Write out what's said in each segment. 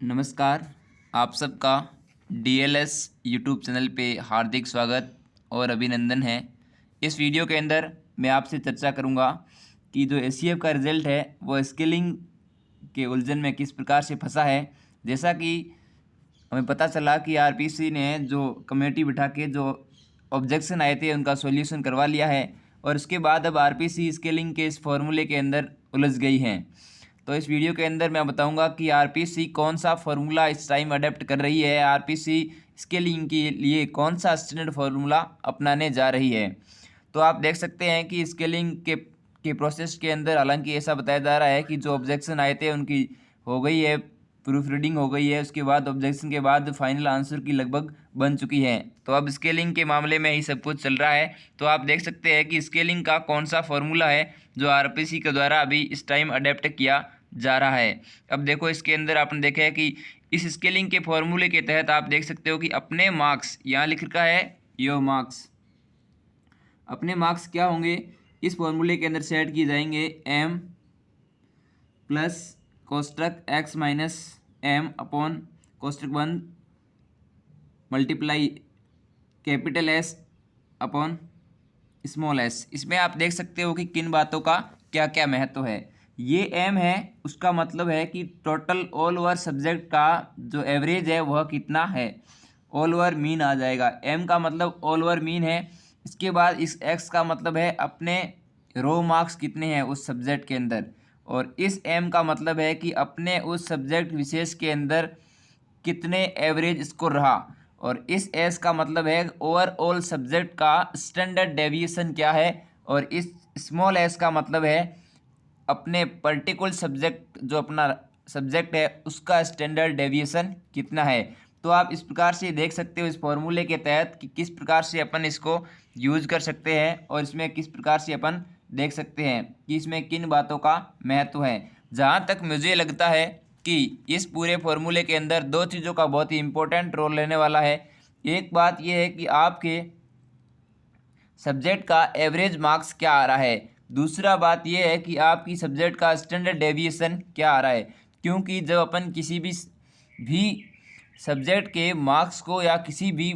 नमस्कार। आप सबका डीएलएस यूट्यूब चैनल पे हार्दिक स्वागत और अभिनंदन है। इस वीडियो के अंदर मैं आपसे चर्चा करूंगा कि जो एससीएफ का रिज़ल्ट है वो स्केलिंग के उलझन में किस प्रकार से फंसा है। जैसा कि हमें पता चला कि आरपीसी ने जो कमेटी बिठा के जो ऑब्जेक्शन आए थे उनका सॉल्यूशन करवा लिया है और उसके बाद अब आरपीसी स्केलिंग के इस फॉर्मूले के अंदर उलझ गई हैं। तो इस वीडियो के अंदर मैं बताऊंगा कि आरपीसी कौन सा फार्मूला इस टाइम अडेप्ट कर रही है, आरपीसी स्केलिंग के लिए कौन सा स्टैंडर्ड फार्मूला अपनाने जा रही है। तो आप देख सकते हैं कि स्केलिंग के प्रोसेस के अंदर हालांकि ऐसा बताया जा रहा है कि जो ऑब्जेक्शन आए थे उनकी हो गई है, प्रूफ रीडिंग हो गई है, उसके बाद ऑब्जेक्शन के बाद फाइनल आंसर की लगभग बन चुकी है। तो अब स्केलिंग के मामले में ही सब कुछ चल रहा है। तो आप देख सकते हैं कि स्केलिंग का कौन सा फार्मूला है जो आरपीसी के द्वारा अभी इस टाइम अडेप्ट किया जा रहा है। अब देखो इसके अंदर आपने देखा है कि इस स्केलिंग के फॉर्मूले के तहत आप देख सकते हो कि अपने मार्क्स यहाँ लिख रखा है, योर मार्क्स, अपने मार्क्स क्या होंगे इस फॉर्मूले के अंदर सेट किए जाएंगे एम प्लस कोष्टक एक्स माइनस एम अपॉन कोष्टक 1 multiply capital S upon small S. इसमें आप देख सकते हो कि किन बातों का क्या क्या महत्व है। ये एम है, उसका मतलब है कि टोटल ऑल ओवर सब्जेक्ट का जो एवरेज है वह कितना है, ऑल ओवर मीन आ जाएगा। एम का मतलब ऑल ओवर मीन है। इसके बाद इस एक्स का मतलब है अपने रो मार्क्स कितने हैं उस सब्जेक्ट के अंदर, और इस एम का मतलब है कि अपने उस सब्जेक्ट विशेष के अंदर कितने एवरेज स्कोर रहा, और इस एस का मतलब है ओवरऑल सब्जेक्ट का स्टैंडर्ड डेविएशन क्या है, और इस स्मॉल एस का मतलब है अपने पर्टिकुलर सब्जेक्ट जो अपना सब्जेक्ट है उसका स्टैंडर्ड डेविएशन कितना है। तो आप इस प्रकार से देख सकते हो इस फॉर्मूले के तहत कि किस प्रकार से अपन इसको यूज कर सकते हैं और इसमें किस प्रकार से अपन देख सकते हैं कि इसमें किन बातों का महत्व है। जहाँ तक मुझे लगता है कि इस पूरे फॉर्मूले के अंदर दो चीज़ों का बहुत ही इम्पोर्टेंट रोल रहने वाला है। एक बात यह है कि आपके सब्जेक्ट का एवरेज मार्क्स क्या आ रहा है, दूसरा बात यह है कि आपकी सब्जेक्ट का स्टैंडर्ड डेविएशन क्या आ रहा है। क्योंकि जब अपन किसी भी सब्जेक्ट के मार्क्स को या किसी भी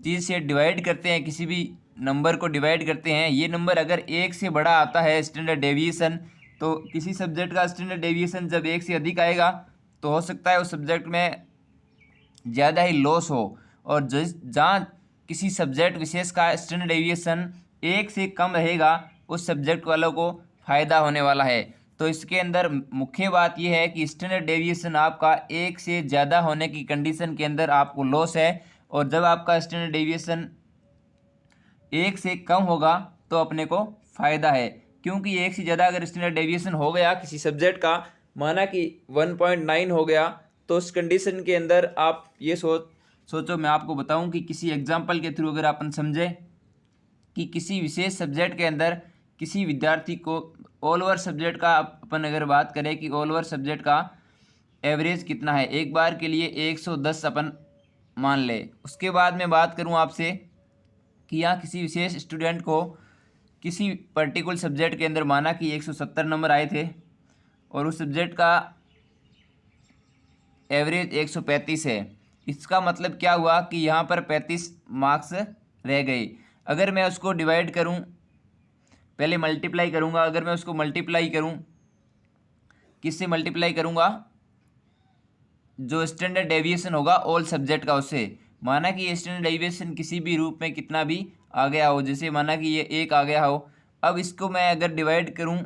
चीज़ से डिवाइड करते हैं, किसी भी नंबर को डिवाइड करते हैं, ये नंबर अगर एक से बड़ा आता है स्टैंडर्ड डेविएशन, तो किसी सब्जेक्ट का स्टैंडर्ड डेविएशन जब एक से अधिक आएगा तो हो सकता है उस सब्जेक्ट में ज़्यादा ही लॉस हो, और जिस जहाँ किसी सब्जेक्ट विशेष का स्टैंडर्ड डेविएशन एक से कम रहेगा उस सब्जेक्ट वालों को फ़ायदा होने वाला है। तो इसके अंदर मुख्य बात यह है कि स्टैंडर्ड डेविएशन आपका एक से ज़्यादा होने की कंडीशन के अंदर आपको लॉस है, और जब आपका स्टैंडर्ड डेविएशन एक से कम होगा तो अपने को फ़ायदा है। क्योंकि एक से ज़्यादा अगर स्टैंडर्ड डेविएशन हो गया किसी सब्जेक्ट का, माना कि 1.9 हो गया, तो उस कंडीशन के अंदर आप ये सोचो, मैं आपको बताऊं कि किसी एग्जांपल के थ्रू अगर अपन समझें कि किसी विशेष सब्जेक्ट के अंदर किसी विद्यार्थी को ऑल ओवर सब्जेक्ट का अपन अगर बात करें कि ऑल ओवर सब्जेक्ट का एवरेज कितना है, एक बार के लिए 110 अपन मान ले। उसके बाद मैं बात करूं आपसे कि यहाँ किसी विशेष स्टूडेंट को किसी पर्टिकुलर सब्जेक्ट के अंदर माना कि 170 नंबर आए थे और उस सब्जेक्ट का एवरेज 135 है। इसका मतलब क्या हुआ कि यहाँ पर 35 मार्क्स रह गए। अगर मैं उसको डिवाइड करूँ, पहले मल्टीप्लाई करूँगा, अगर मैं उसको मल्टीप्लाई करूँ, किससे मल्टीप्लाई करूँगा, जो स्टैंडर्ड डेविएशन होगा ऑल सब्जेक्ट का उससे। माना कि ये स्टैंडर्ड डेविएशन किसी भी रूप में कितना भी आ गया हो, जैसे माना कि ये 1 आ गया हो, अब इसको मैं अगर डिवाइड करूं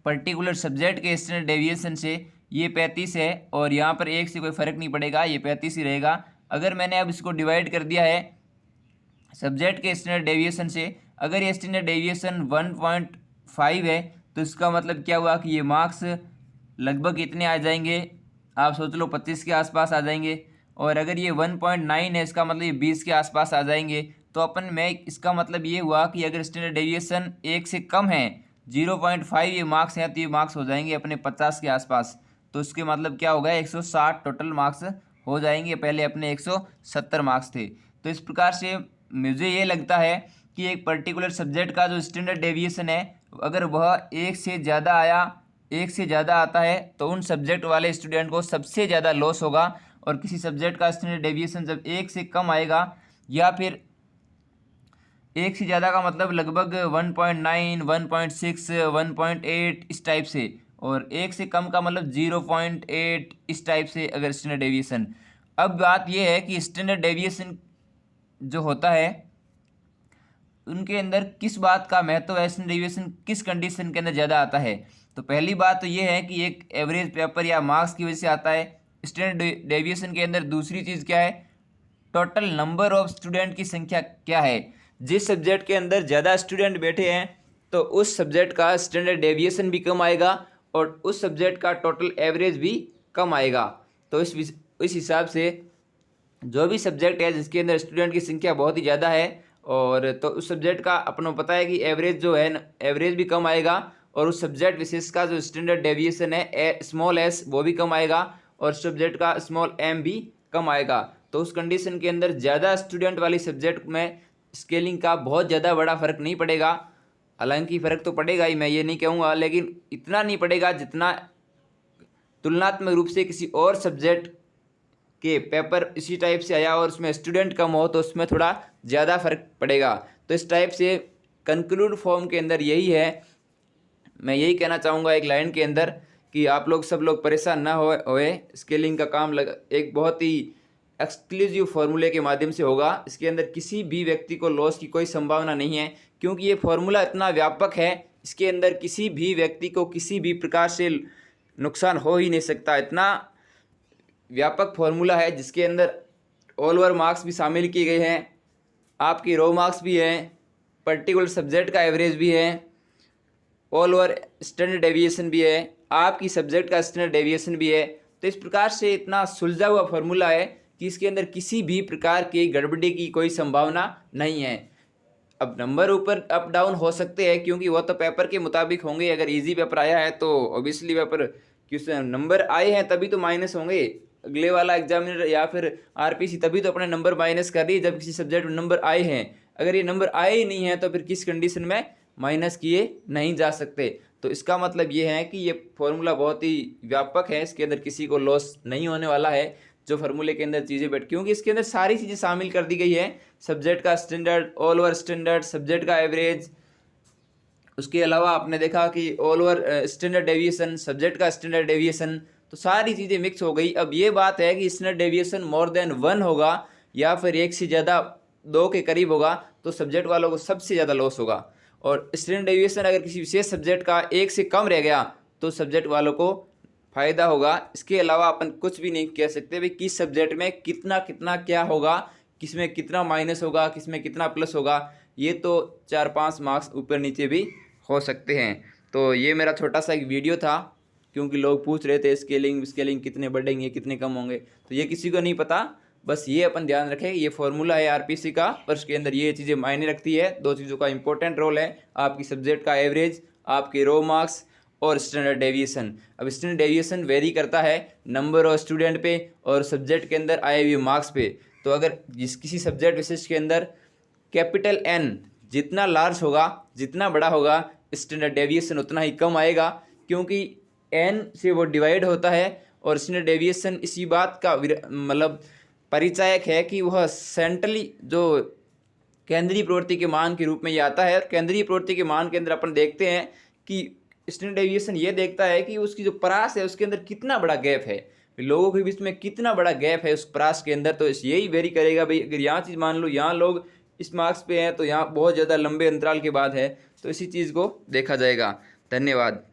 पर्टिकुलर सब्जेक्ट के स्टैंडर्ड डेविएशन से, ये 35 है और यहाँ पर 1 से कोई फ़र्क नहीं पड़ेगा, ये 35 ही रहेगा। अगर मैंने अब इसको डिवाइड कर दिया है सब्जेक्ट के स्टैंडर्ड डेविएशन से, अगर ये स्टैंडर्ड डेविएशन 1.5 है तो इसका मतलब क्या हुआ कि ये मार्क्स लगभग इतने आ जाएंगे, आप सोच लो 25 के आसपास आ जाएंगे। और अगर ये 1.9 है इसका मतलब ये 20 के आसपास आ जाएंगे। तो अपन में इसका मतलब ये हुआ कि अगर स्टैंडर्ड डेविएशन 1 से कम है, 0.5 ये मार्क्स हैं, तो ये मार्क्स हो जाएंगे अपने 50 के आसपास। तो इसके मतलब क्या होगा, 160 टोटल मार्क्स हो जाएंगे, पहले अपने 170 मार्क्स थे। तो इस प्रकार से मुझे ये लगता है कि एक पर्टिकुलर सब्जेक्ट का जो स्टैंडर्ड डेविएशन है अगर वह 1 से ज़्यादा आया 1 से ज़्यादा आता है तो उन सब्जेक्ट वाले स्टूडेंट को सबसे ज़्यादा लॉस होगा। और किसी सब्जेक्ट का स्टैंडर्ड डेविएशन जब 1 से कम आएगा, या फिर 1 से ज़्यादा का मतलब लगभग 1.9, 1.6, 1.8 इस टाइप से, और 1 से कम का मतलब 0.8 इस टाइप से अगर स्टैंडर्ड डेविएशन। अब बात यह है कि स्टैंडर्ड डेविएशन जो होता है उनके अंदर किस बात का महत्व है, स्टैंडर्ड डेविएशन किस कंडीशन के अंदर ज़्यादा आता है। तो पहली बात तो ये है कि एक एवरेज पेपर या मार्क्स की वजह से आता है स्टैंडर्ड डेविएशन के अंदर। दूसरी चीज़ क्या है, टोटल नंबर ऑफ स्टूडेंट की संख्या क्या है। जिस सब्जेक्ट के अंदर ज़्यादा स्टूडेंट बैठे हैं तो उस सब्जेक्ट का स्टैंडर्ड डेविएशन भी कम आएगा और उस सब्जेक्ट का टोटल एवरेज भी कम आएगा। तो इस हिसाब से जो भी सब्जेक्ट है जिसके अंदर स्टूडेंट की संख्या बहुत ही ज़्यादा है, और तो उस सब्जेक्ट का अपना पता है कि एवरेज जो है एवरेज भी कम आएगा, और उस सब्जेक्ट विशेष का जो स्टैंडर्ड डेविएशन है स्मॉल एस वो भी कम आएगा, और सब्जेक्ट का स्मॉल एम भी कम आएगा। तो उस कंडीशन के अंदर ज़्यादा स्टूडेंट वाली सब्जेक्ट में स्केलिंग का बहुत ज़्यादा बड़ा फ़र्क नहीं पड़ेगा। हालांकि फ़र्क तो पड़ेगा ही, मैं ये नहीं कहूँगा, लेकिन इतना नहीं पड़ेगा जितना तुलनात्मक रूप से किसी और सब्जेक्ट के पेपर इसी टाइप से आया और उसमें स्टूडेंट कम हो तो उसमें थोड़ा ज़्यादा फर्क पड़ेगा। तो इस टाइप से कंक्लूड फॉर्म के अंदर यही है, मैं यही कहना चाहूँगा एक लाइन के अंदर कि आप लोग सब लोग परेशान ना होए। स्केलिंग का काम एक बहुत ही एक्सक्लूसिव फार्मूले के माध्यम से होगा। इसके अंदर किसी भी व्यक्ति को लॉस की कोई संभावना नहीं है, क्योंकि ये फार्मूला इतना व्यापक है, इसके अंदर किसी भी व्यक्ति को किसी भी प्रकार से नुकसान हो ही नहीं सकता। इतना व्यापक फार्मूला है जिसके अंदर ऑल ओवर मार्क्स भी शामिल किए गए हैं, आपकी रो मार्क्स भी हैं, पर्टिकुलर सब्जेक्ट का एवरेज भी है, ऑल ओवर स्टैंडर्ड डेविएशन भी है, आपकी सब्जेक्ट का स्टैंडर्ड डेविएशन भी है। तो इस प्रकार से इतना सुलझा हुआ फार्मूला है कि इसके अंदर किसी भी प्रकार की गड़बड़ी की कोई संभावना नहीं है। अब नंबर ऊपर अप डाउन हो सकते हैं क्योंकि वह तो पेपर के मुताबिक होंगे। अगर इजी पेपर आया है तो ऑब्वियसली पेपर क्यों नंबर आए हैं तभी तो माइनस होंगे। अगले वाला एग्जामिनर या फिर आरपीसी तभी तो अपने नंबर माइनस कर रही है जब किसी सब्जेक्ट में नंबर आए हैं। अगर ये नंबर आए ही नहीं है तो फिर किस कंडीशन में माइनस किए नहीं जा सकते। तो इसका मतलब ये है कि ये फॉर्मूला बहुत ही व्यापक है, इसके अंदर किसी को लॉस नहीं होने वाला है जो फार्मूले के अंदर चीज़ें बैठ, क्योंकि इसके अंदर सारी चीज़ें शामिल कर दी गई है। सब्जेक्ट का standard, all over standard, subject का एवरेज, उसके अलावा आपने देखा कि all over standard deviation, subject का स्टैंडर्ड डेविएशन, तो सारी चीज़ें मिक्स हो गई। अब ये बात है कि स्टैंडर्ड डेविएशन मोर देन 1 होगा या फिर 1 से ज़्यादा 2 के करीब होगा तो सब्जेक्ट वालों को सबसे ज़्यादा लॉस होगा, और स्टैंडर्ड डेविएशन अगर किसी विशेष सब्जेक्ट का 1 से कम रह गया तो सब्जेक्ट वालों को फ़ायदा होगा। इसके अलावा अपन कुछ भी नहीं कह सकते भाई किस सब्जेक्ट में कितना कितना क्या होगा, किस में कितना माइनस होगा, किस में कितना प्लस होगा। ये तो 4-5 मार्क्स ऊपर नीचे भी हो सकते हैं। तो ये मेरा छोटा सा एक वीडियो था, क्योंकि लोग पूछ रहे थे स्केलिंग कितने बढ़ेंगे कितने कम होंगे, तो ये किसी को नहीं पता। बस ये अपन ध्यान रखें, ये फॉर्मूला है आरपीसी का और उसके अंदर ये चीज़ें मायने रखती है। 2 चीज़ों का इंपॉर्टेंट रोल है, आपकी सब्जेक्ट का एवरेज, आपके रो मार्क्स और स्टैंडर्ड डेविएशन। अब स्टैंडर्ड डेविएशन वेरी करता है नंबर ऑफ स्टूडेंट पे और सब्जेक्ट के अंदर आए हुए मार्क्स पे। तो अगर किसी सब्जेक्ट विशेष के अंदर कैपिटल एन जितना लार्ज होगा, जितना बड़ा होगा, स्टैंडर्ड डेविएशन उतना ही कम आएगा, क्योंकि एन से वो डिवाइड होता है। और स्टैंडर्ड डेविएशन इसी बात का मतलब परिचायक है कि वह सेंट्रली जो केंद्रीय प्रवृत्ति के मान के रूप में ये आता है। और केंद्रीय प्रवृत्ति के मान के अंदर अपन देखते हैं कि स्टैंडर्ड डेविएशन ये देखता है कि उसकी जो परास है उसके अंदर कितना बड़ा गैप है, लोगों के बीच में कितना बड़ा गैप है उस परास के अंदर। तो यही वेरी करेगा भाई, अगर यहाँ चीज़ मान लो यहाँ लोग इस मार्क्स पे हैं तो यहाँ बहुत ज़्यादा लंबे अंतराल के बाद है, तो इसी चीज़ को देखा जाएगा। धन्यवाद।